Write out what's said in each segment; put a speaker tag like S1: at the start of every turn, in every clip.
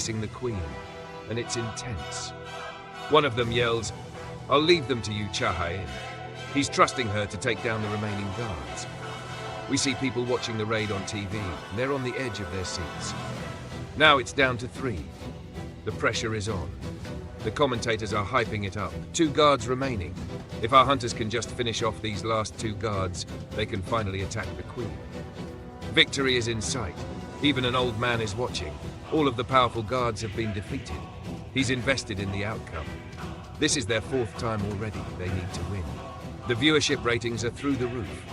S1: the queen, and it's intense. One of them yells, "I'll leave them to you, Chahain." He's trusting her to take down the remaining guards. We see people watching the raid on TV, and they're on the edge of their seats. Now it's down to 3. The pressure is on. The commentators are hyping it up. 2 guards remaining. If our hunters can just finish off these last 2 guards, they can finally attack the queen. Victory is in sight. Even an old man is watching. All of the powerful guards have been defeated. He's invested in the outcome. This is their 4th time already. They need to win. The viewership ratings are through the roof.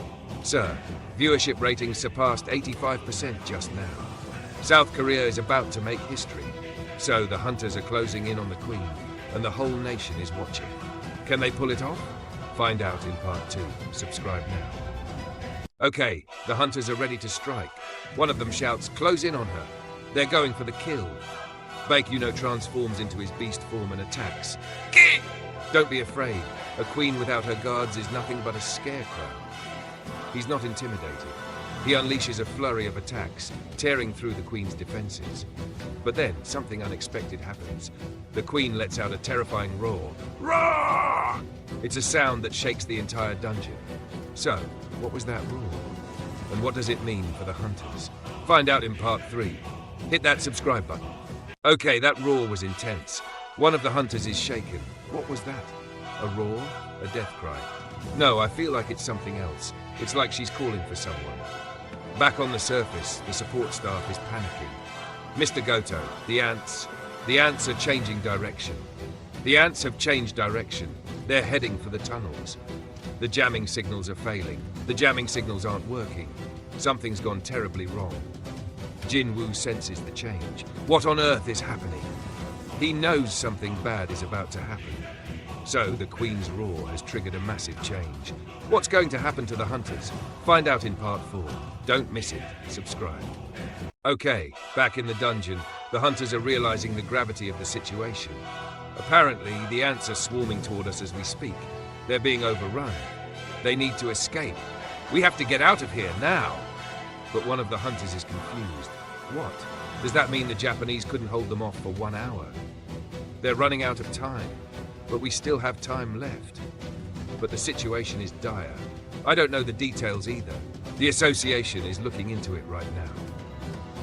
S1: Sir, viewership ratings surpassed 85% just now. South Korea is about to make history. So the hunters are closing in on the queen, and the whole nation is watching. Can they pull it off? Find out in part 2. Subscribe now. Okay, the hunters are ready to strike. One of them shouts, "Close in on her." They're going for the kill. Baek transforms into his beast form and attacks. Gih! Don't be afraid. A queen without her guards is nothing but a scarecrow. He's not intimidated. He unleashes a flurry of attacks, tearing through the queen's defenses. But then, something unexpected happens. The queen lets out a terrifying roar. Roar! It's a sound that shakes the entire dungeon. So, what was that roar? And what does it mean for the hunters? Find out in part 3. Hit that subscribe button. Okay, that roar was intense. One of the hunters is shaken. What was that? A roar? A death cry? No, I feel like it's something else. It's like she's calling for someone. Back on the surface, the support staff is panicking. Mr. Goto, the ants are changing direction. The ants have changed direction. They're heading for the tunnels. The jamming signals are failing. The jamming signals aren't working. Something's gone terribly wrong. Jin Woo senses the change. What on earth is happening? He knows something bad is about to happen. So the Queen's roar has triggered a massive change. What's going to happen to the hunters? Find out in part 4. Don't miss it. Subscribe. Okay, back in the dungeon, the hunters are realizing the gravity of the situation. Apparently, the ants are swarming toward us as we speak. They're being overrun. They need to escape. We have to get out of here now. But one of the hunters is confused. What? Does that mean the Japanese couldn't hold them off for 1 hour? They're running out of time, but we still have time left. But the situation is dire. I don't know the details either. The association is looking into it right now.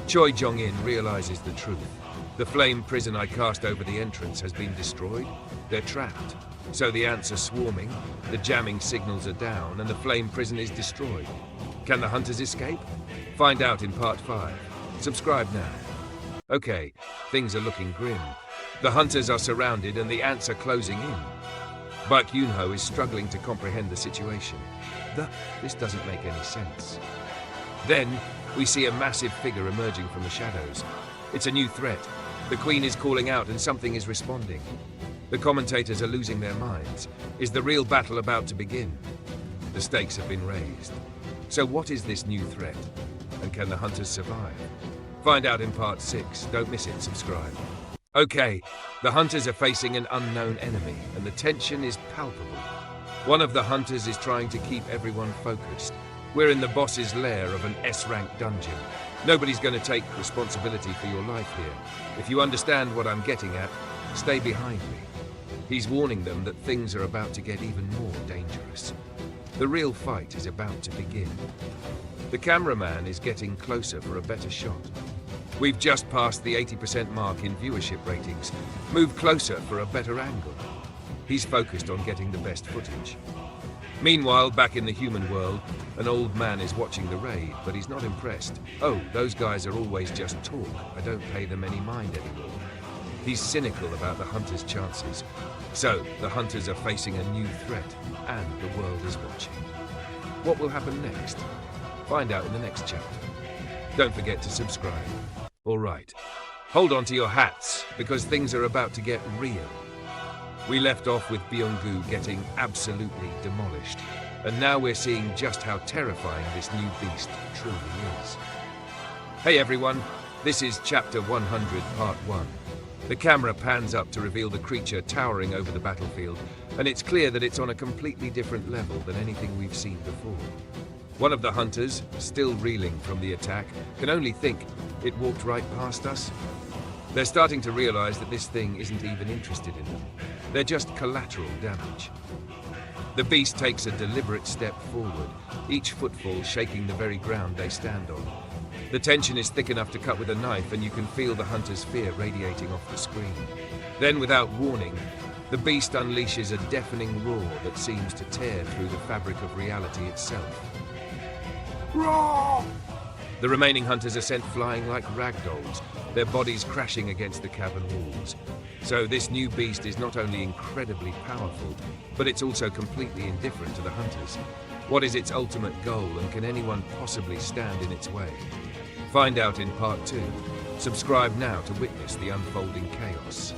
S1: Choi Jong-in realizes the truth. The flame prison I cast over the entrance has been destroyed. They're trapped. So the ants are swarming, the jamming signals are down, and the flame prison is destroyed. Can the hunters escape? Find out in part 5. Subscribe now. Okay, things are looking grim. The hunters are surrounded and the ants are closing in. Baek Yoon-ho is struggling to comprehend the situation. This doesn't make any sense. Then, we see a massive figure emerging from the shadows. It's a new threat. The Queen is calling out and something is responding. The commentators are losing their minds. Is the real battle about to begin? The stakes have been raised. So what is this new threat? And can the hunters survive? Find out in part 6. Don't miss it. Subscribe. Okay, the hunters are facing an unknown enemy, and the tension is palpable. One of the hunters is trying to keep everyone focused. We're in the boss's lair of an S-rank dungeon. Nobody's going to take responsibility for your life here. If you understand what I'm getting at, stay behind me. He's warning them that things are about to get even more dangerous. The real fight is about to begin. The cameraman is getting closer for a better shot. We've just passed the 80% mark in viewership ratings. Move closer for a better angle. He's focused on getting the best footage. Meanwhile, back in the human world, an old man is watching the raid, but he's not impressed. Oh, those guys are always just talk. I don't pay them any mind anymore. He's cynical about the hunters' chances. So, the hunters are facing a new threat, and the world is watching. What will happen next? Find out in the next chapter. Don't forget to subscribe. All right, hold on to your hats, because things are about to get real. We left off with Byung-gu getting absolutely demolished, and now we're seeing just how terrifying this new beast truly is. Hey everyone, this is Chapter 100, Part 1. The camera pans up to reveal the creature towering over the battlefield, and it's clear that it's on a completely different level than anything we've seen before. One of the hunters, still reeling from the attack, can only think it walked right past us. They're starting to realize that this thing isn't even interested in them. They're just collateral damage. The beast takes a deliberate step forward, each footfall shaking the very ground they stand on. The tension is thick enough to cut with a knife, and you can feel the hunter's fear radiating off the screen. Then, without warning, the beast unleashes a deafening roar that seems to tear through the fabric of reality itself. Roar! The remaining hunters are sent flying like ragdolls, their bodies crashing against the cavern walls. So this new beast is not only incredibly powerful, but it's also completely indifferent to the hunters. What is its ultimate goal, and can anyone possibly stand in its way? Find out in Part 2. Subscribe now to witness the unfolding chaos.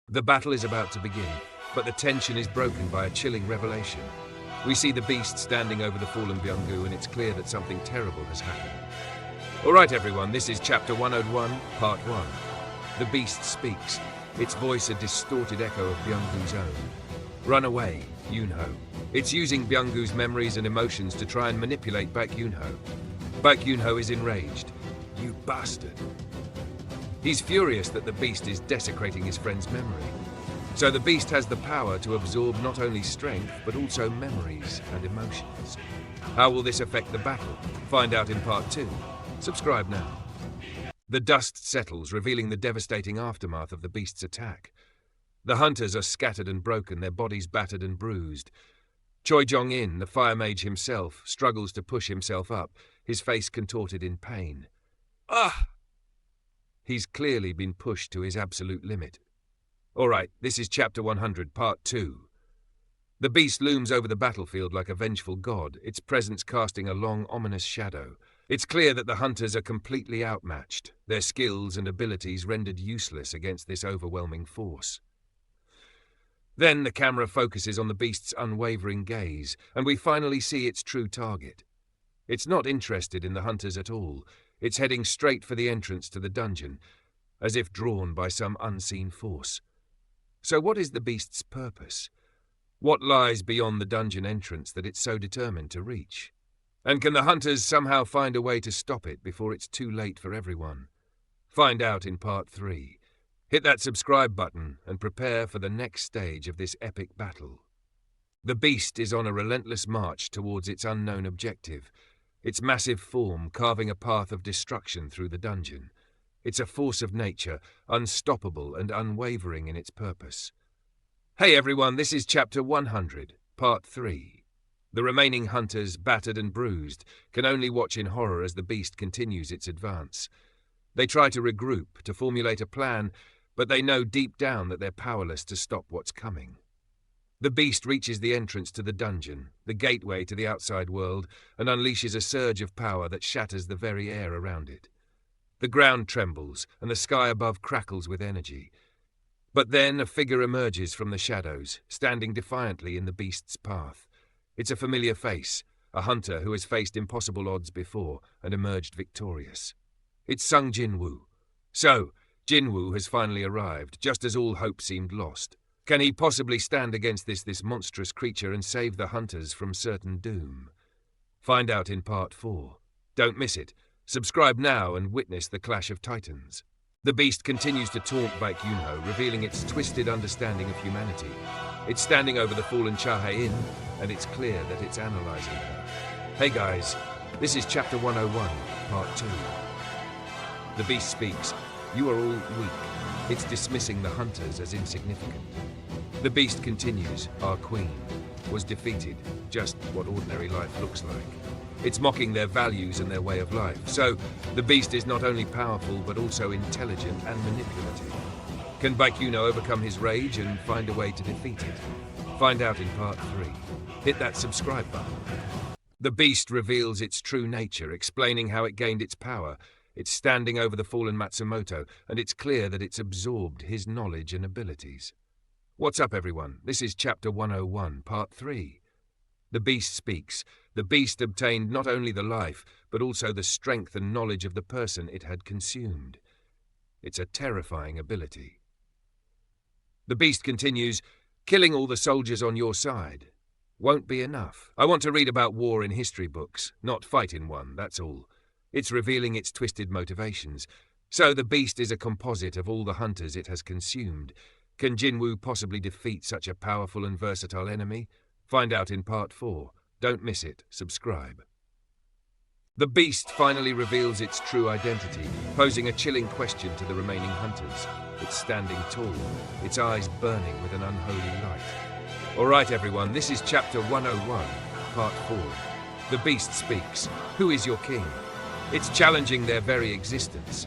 S1: The battle is about to begin, but the tension is broken by a chilling revelation. We see the beast standing over the fallen Byung-gu, and it's clear that something terrible has happened. Alright everyone, this is Chapter 101, Part 1. The beast speaks, its voice a distorted echo of Byung-gu's own. Run away, Yoonho. It's using Byung-gu's memories and emotions to try and manipulate Baek Yoonho. Baek Yoonho is enraged. You bastard. He's furious that the beast is desecrating his friend's memory. So the beast has the power to absorb not only strength, but also memories and emotions. How will this affect the battle? Find out in Part 2. Subscribe now. The dust settles, revealing the devastating aftermath of the beast's attack. The hunters are scattered and broken, their bodies battered and bruised. Choi Jong-in, the fire mage himself, struggles to push himself up, his face contorted in pain. Ah! He's clearly been pushed to his absolute limit. Alright, this is Chapter 100, Part 2. The beast looms over the battlefield like a vengeful god, its presence casting a long, ominous shadow. It's clear that the hunters are completely outmatched, their skills and abilities rendered useless against this overwhelming force. Then the camera focuses on the beast's unwavering gaze, and we finally see its true target. It's not interested in the hunters at all. It's heading straight for the entrance to the dungeon, as if drawn by some unseen force. So what is the beast's purpose? What lies beyond the dungeon entrance that it's so determined to reach? And can the hunters somehow find a way to stop it before it's too late for everyone? Find out in Part 3. Hit that subscribe button and prepare for the next stage of this epic battle. The beast is on a relentless march towards its unknown objective, its massive form carving a path of destruction through the dungeon. It's a force of nature, unstoppable and unwavering in its purpose. Hey everyone, this is Chapter 100, Part 3. The remaining hunters, battered and bruised, can only watch in horror as the beast continues its advance. They try to regroup, to formulate a plan, but they know deep down that they're powerless to stop what's coming. The beast reaches the entrance to the dungeon, the gateway to the outside world, and unleashes a surge of power that shatters the very air around it. The ground trembles, and the sky above crackles with energy. But then a figure emerges from the shadows, standing defiantly in the beast's path. It's a familiar face, a hunter who has faced impossible odds before and emerged victorious. It's Sung Jin-woo. So, Jin-woo has finally arrived, just as all hope seemed lost. Can he possibly stand against this monstrous creature and save the hunters from certain doom? Find out in Part 4. Don't miss it. Subscribe now and witness the clash of titans. The beast continues to taunt Baek Yoonho, revealing its twisted understanding of humanity. It's standing over the fallen Chahae Inn, and it's clear that it's analyzing her. Hey guys, this is Chapter 101, Part 2. The beast speaks. You are all weak. It's dismissing the hunters as insignificant. The beast continues. Our queen was defeated, just what ordinary life looks like. It's mocking their values and their way of life. So, the beast is not only powerful, but also intelligent and manipulative. Can Baek Yoonho overcome his rage and find a way to defeat it? Find out in Part 3. Hit that subscribe button. The beast reveals its true nature, explaining how it gained its power. It's standing over the fallen Matsumoto, and it's clear that it's absorbed his knowledge and abilities. What's up, everyone? This is Chapter 101, Part 3. The beast speaks. The beast obtained not only the life, but also the strength and knowledge of the person it had consumed. It's a terrifying ability. The beast continues, killing all the soldiers on your side. won't be enough. I want to read about war in history books, not fight in one, that's all. It's revealing its twisted motivations. So the beast is a composite of all the hunters it has consumed. Can Jinwoo possibly defeat such a powerful and versatile enemy? Find out in part 4. Don't miss it. Subscribe. The beast finally reveals its true identity, posing a chilling question to the remaining hunters. It's standing tall, its eyes burning with an unholy light. Alright everyone, this is chapter 101, part 4. The beast speaks. Who is your king? It's challenging their very existence.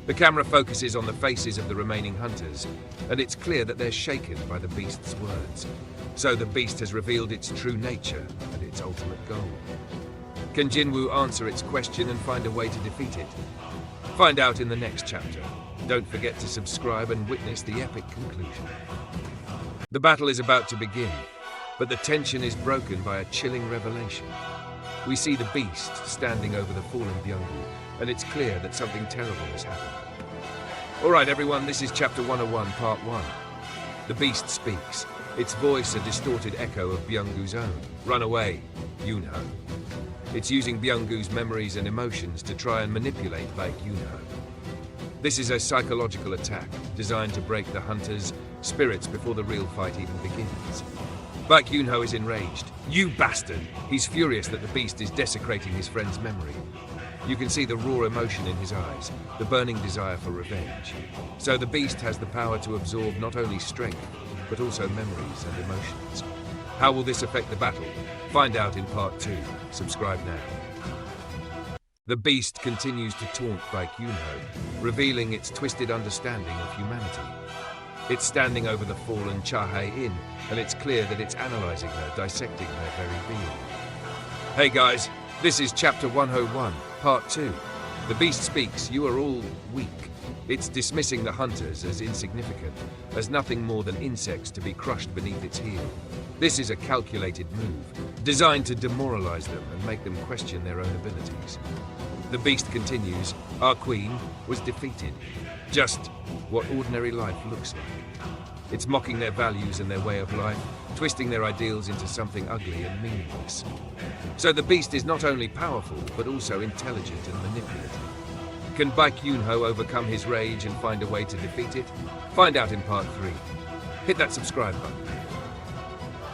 S1: The camera focuses on the faces of the remaining hunters, and it's clear that they're shaken by the beast's words. So the beast has revealed its true nature and its ultimate goal. Can Jinwoo answer its question and find a way to defeat it? Find out in the next chapter. Don't forget to subscribe and witness the epic conclusion. The battle is about to begin, but the tension is broken by a chilling revelation. We see the beast standing over the fallen Byung-gu, and it's clear that something terrible has happened. Alright everyone, this is chapter 101, part 1. The beast speaks, its voice a distorted echo of Byung-gu's own. Run away, Yunho. It's using Byung-gu's memories and emotions to try and manipulate Baek Yunho. This is a psychological attack designed to break the hunters' spirits before the real fight even begins. Baek Yunho is enraged. You bastard! He's furious that the beast is desecrating his friend's memory. You can see the raw emotion in his eyes, the burning desire for revenge. So the beast has the power to absorb not only strength, but also memories and emotions. How will this affect the battle? Find out in part 2. Subscribe now. The beast continues to taunt Baek Yunho, revealing its twisted understanding of humanity. It's standing over the fallen Chahae Inn, and it's clear that it's analyzing her, dissecting her very being. Hey guys, this is chapter 101, part 2. The beast speaks, you are all weak. It's dismissing the hunters as insignificant, as nothing more than insects to be crushed beneath its heel. This is a calculated move, designed to demoralize them and make them question their own abilities. The beast continues, our queen was defeated. Just what ordinary life looks like. It's mocking their values and their way of life, twisting their ideals into something ugly and meaningless. So the beast is not only powerful, but also intelligent and manipulative. Can Baek Yunho overcome his rage and find a way to defeat it? Find out in part 3. Hit that subscribe button.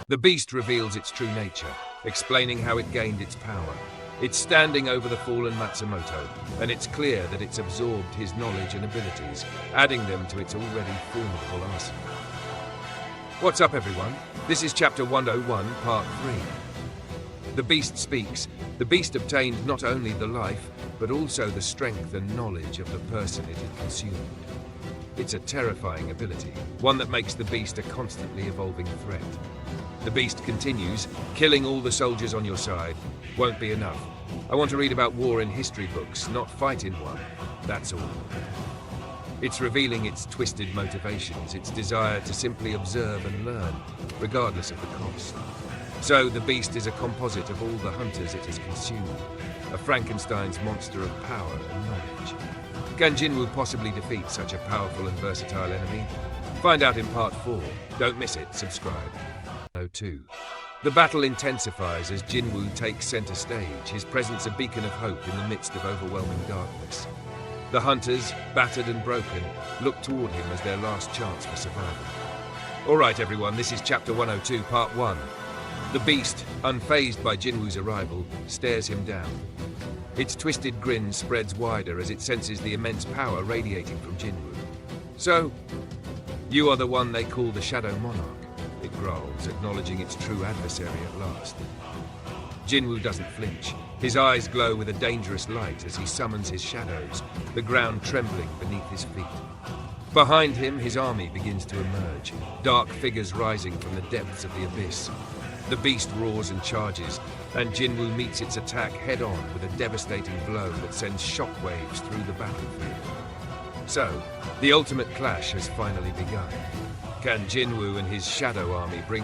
S1: The beast reveals its true nature, explaining how it gained its power. It's standing over the fallen Matsumoto, and it's clear that it's absorbed his knowledge and abilities, adding them to its already formidable arsenal. What's up everyone? This is chapter 101, part 3. The beast speaks. The beast obtained not only the life, but also the strength and knowledge of the person it had consumed. It's a terrifying ability, one that makes the beast a constantly evolving threat. The beast continues, killing all the soldiers on your side won't be enough. I want to read about war in history books, not fight in one. That's all. It's revealing its twisted motivations, its desire to simply observe and learn, regardless of the cost. So the beast is a composite of all the hunters it has consumed, a Frankenstein's monster of power and knowledge. Can Jinwoo possibly defeat such a powerful and versatile enemy? Find out in part 4. Don't miss it. Subscribe. 2. The battle intensifies as Jinwoo takes center stage, his presence a beacon of hope in the midst of overwhelming darkness. The hunters, battered and broken, look toward him as their last chance for survival. Alright everyone, this is chapter 102, part 1. The beast, unfazed by Jinwoo's arrival, stares him down. Its twisted grin spreads wider as it senses the immense power radiating from Jinwoo. So, you are the one they call the Shadow Monarch, it growls, acknowledging its true adversary at last. Jinwoo doesn't flinch. His eyes glow with a dangerous light as he summons his shadows, the ground trembling beneath his feet. Behind him, his army begins to emerge, dark figures rising from the depths of the abyss. The beast roars and charges, and Jinwoo meets its attack head-on with a devastating blow that sends shockwaves through the battlefield. So, the ultimate clash has finally begun. Can Jinwoo and his shadow army bring